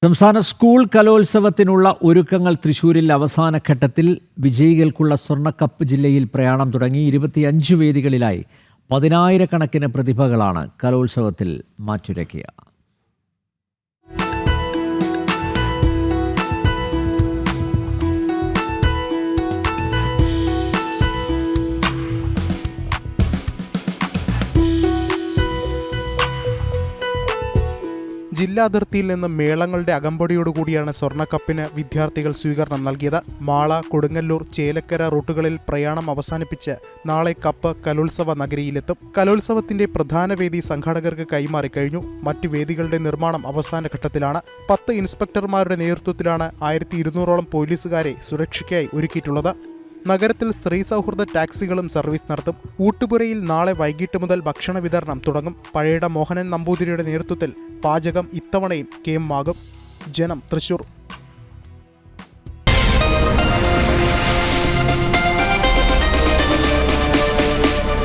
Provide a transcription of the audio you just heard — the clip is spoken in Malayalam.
സംസ്ഥാന സ്കൂൾ കലോത്സവത്തിനുള്ള ഒരുക്കങ്ങൾ തൃശൂരിൽ അവസാന ഘട്ടത്തിൽ. വിജയികൾക്കുള്ള സ്വർണ്ണക്കപ്പ് ജില്ലയിൽ പ്രയാണം തുടങ്ങി. 25 വേദികളിലായി 10,000-കണക്കിന് പ്രതിഭകളാണ് കലോത്സവത്തിൽ മാറ്റുരയ്ക്കുക. ജില്ലാ അതിർത്തിയിൽ നിന്ന് മേളങ്ങളുടെ അകമ്പടിയോടുകൂടിയാണ് സ്വർണ്ണക്കപ്പിന് വിദ്യാർത്ഥികൾ സ്വീകരണം നൽകിയത്. മാള, കൊടുങ്ങല്ലൂർ, ചേലക്കര റൂട്ടുകളിൽ പ്രയാണം അവസാനിപ്പിച്ച് നാളെ കപ്പ് കലോത്സവ നഗരിയിലെത്തും. കലോത്സവത്തിന്റെ പ്രധാന വേദി സംഘാടകർക്ക് കൈമാറിക്കഴിഞ്ഞു. മറ്റ് വേദികളുടെ നിർമ്മാണം അവസാന ഘട്ടത്തിലാണ്. 10 ഇൻസ്പെക്ടർമാരുടെ നേതൃത്വത്തിലാണ് 1200ഓളം പോലീസുകാരെ സുരക്ഷയ്ക്കായി ഒരുക്കിയിട്ടുള്ളത്. നഗരത്തിൽ സ്ത്രീ സൗഹൃദ ടാക്സികളും സർവീസ് നടത്തും. ഊട്ടുപുരയിൽ നാളെ വൈകിട്ട് മുതൽ ഭക്ഷണ വിതരണം തുടങ്ങും. പഴയട മോഹനൻ നമ്പൂതിരിയുടെ നേതൃത്വത്തിൽ പാചകം ഇത്തവണയും കേമാകും. ജനം, തൃശൂർ.